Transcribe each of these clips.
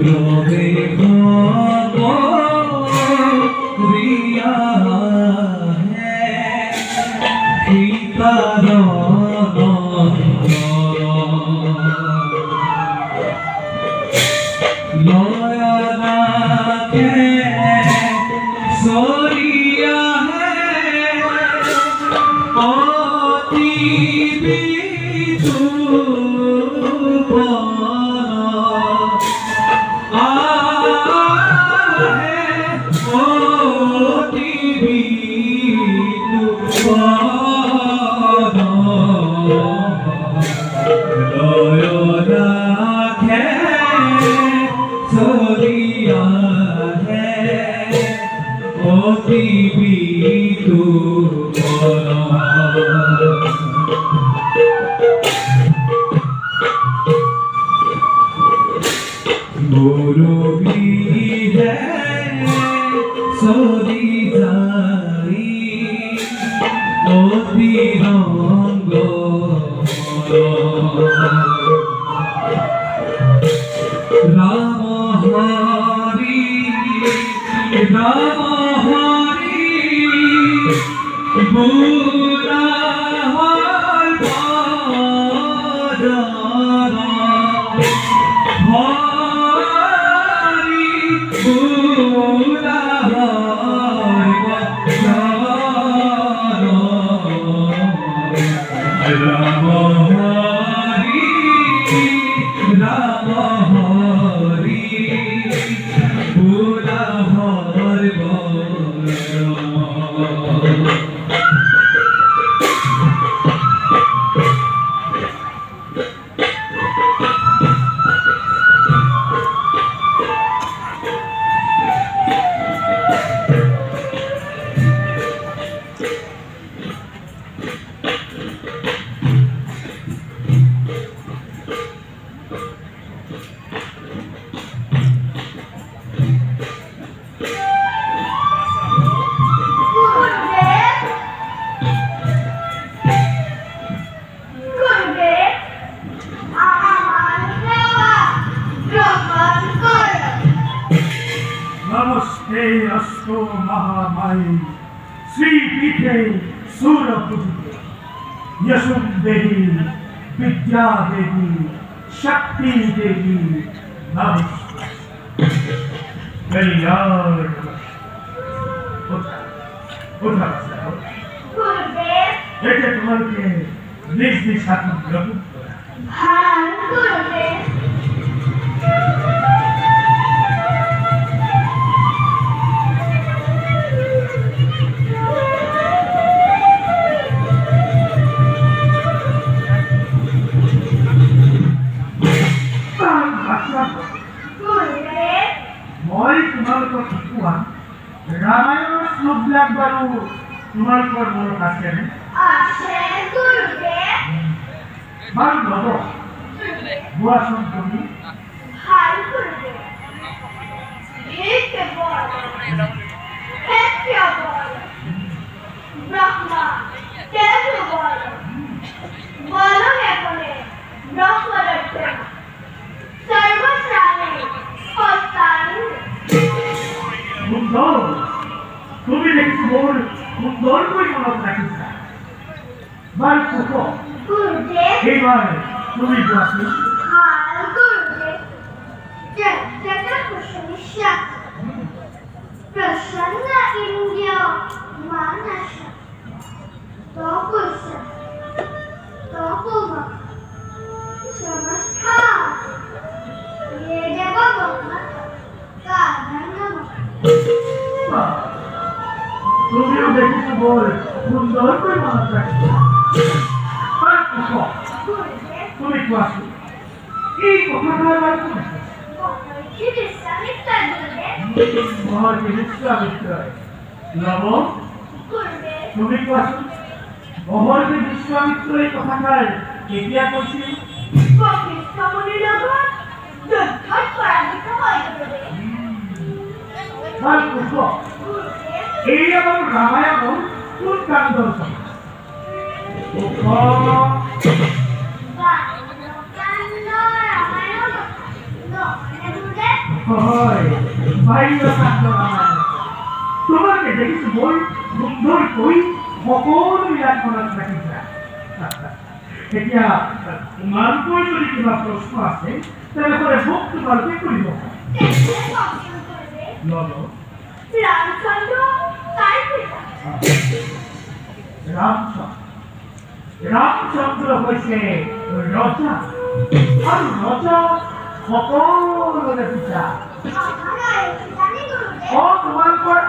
রবে রিয়া लया के सोरिया है ओती भी तू गुरु भी है सोरी जाई मोती रंगो राम हरि बुरा अस्तु महामाई श्री पीठे सूरपूजिते यशुंदेवी विद्या देवी शक्ति देवी नमस्कार। कल्याण उठा এটা তোমাকে নিজ নিজ হাতে গ্রহণ করা। হ্যাঁ গুরুদেব। মই তোমালোকক শিকোৱা ৰামায়ণৰ শ্লোকবিলাক বাৰু তোমালোকৰ মনত আছেনে? আছে গুৰুদেৱ। বাৰু ল'ব কোৱাচোন তুমি। ভাল গুৰুদেৱ। হে কেৱল ব্ৰহ্মা দেৱ বল বলনে বলে ব্ৰহ্মদত্ত সৰ্বপ্ৰাণে হস্তানি। সুন্দৰ, তুমি দেখছি মোৰ সুন্দৰ কৰে মনত ৰাখিছা। বাৰ কুকো গুৰুদেব। এইবাৰ তুমি কোৱাচোন। ভাল গুরুদেব। জগৎ কুশলিশা প্রসন্ন ইন্দ্রিয় মানস তপস্য তপমা সমস্তা ये देव ब्रह्मा का धन्यवाद। তুমিও দেখছি মোর সুন্দর করে মনত রাখিছা। বার কুকো তুমি কোৱাচোন এই কথাষাৰ বাৰু কোনে মহৰ্ষি বিশ্বামিত্ৰই লব। তুমি কোৱাচোন মহৰ্ষি বিশ্বামিত্ৰই এই কথাষাৰ কেতিয়া কৈছিল? এই আমাৰ ৰামায়ণৰ কোন কাণ্ডৰ No, হয় বাহিৰৰ কাণ্ড আমাৰ তোমাকে দেখিছো মই সুন্দৰকৈ সকলোবিলাক মনত ৰাখিছা এতিয়া তোমালোকৰ যদি কিবা প্ৰশ্ন আছে তেনেহ'লে মোক তোমালোকে কৰিব ৰামচন্দ্ৰ কাৰ পিতা ৰামচন্দ্ৰ হৈছে ৰজা আৰু ৰজা সকলোৰে পিতা আমৰা জানি গুৰুদেব তোমালোকৰ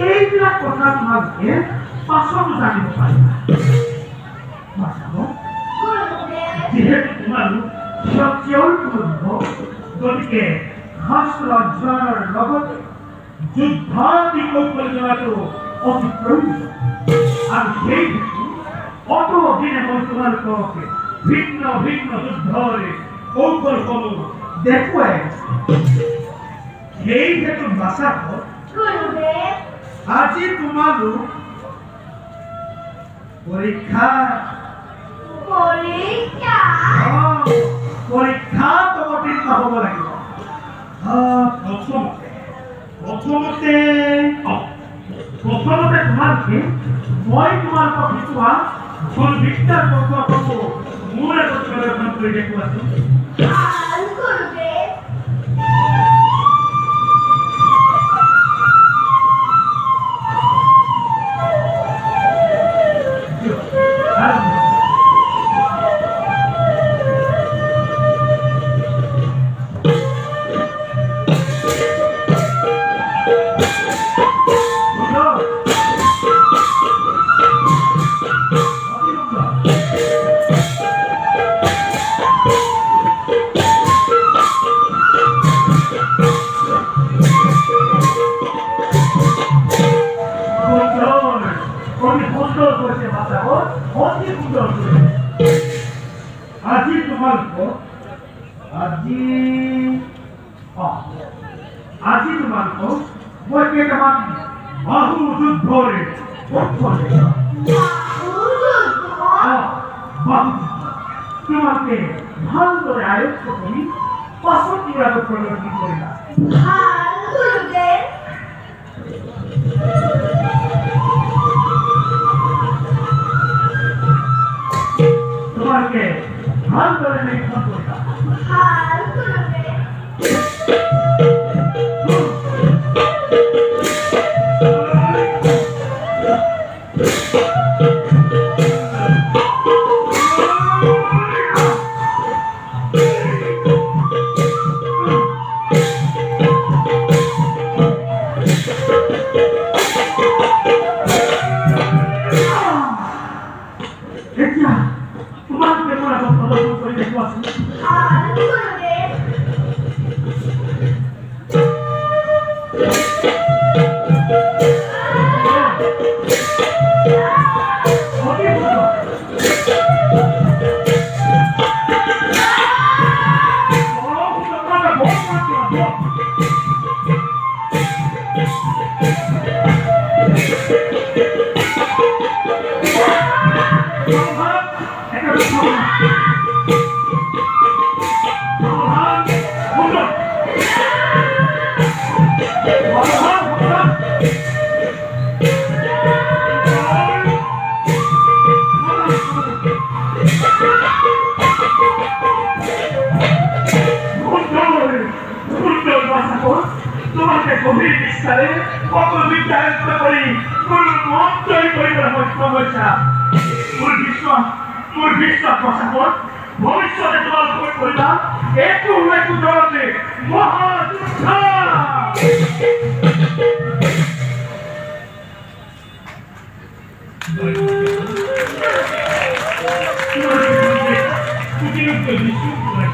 এইবিলাক কথা তোমালোকে পাছতো জানিব পাৰিবা গুৰুদেব যিহেতু তোমালোক সত্যৰ পূৰ্ব গতিকে শাস্ত্ৰ অধ্যয়নৰ লগতে যুদ্ধাদি কৌশল জনাটো অতি প্ৰয়োজন আৰু সেই হেতু অতদিনে মই তোমালোকক ভিন্ন ভিন্ন যুদ্ধৰ কৌশলসমূহ দেখুৱাই সেই হেতু বাছাত গুৰুদেব আজি তোমালোক পৰীক্ষা পৰীক্ষা পৰীক্ষাত অৱতীৰ্ণ হ'ব লাগিব প্ৰথমতে তোমালোকে মই তোমালোকক শিকোৱা এখন বিদ্যাৰ কৌশলসমূহ মোৰ আগত প্ৰদৰ্শন কৰি দেখুৱাইছোঁ আৰ গুৰুদেব আজি তোমালোকক মই কেইটামান বাহু যুদ্ধৰে তোমাকে ভালদৰে আয়ত্ত কৰি পাছত ইয়াত প্ৰদৰ্শন কৰিবা আৰ গুৰুদেব তোমাকে ভালদৰে নিৰীক্ষণ কৰিবা আৰ গুৰুদেব এতিয়া তোমালোকে মোৰ আগত প্ৰদৰ্শন কৰি দেখুৱাচোন আৰ গুৰুদেব অতি সুন্দৰ তোমাকে গভীৰ বিস্তাৰে কত বিদ্যায়ত্ত কৰি কোন মন্ত্ৰই কৰিবাৰ সক্ষম হয়েছা মোৰ বিশ্বাস প্ৰচাপত ভৱিষ্যতে তোমালোকৰ কৰিবা একো ধৰণে মহাযুদ্ধ তোমালোকে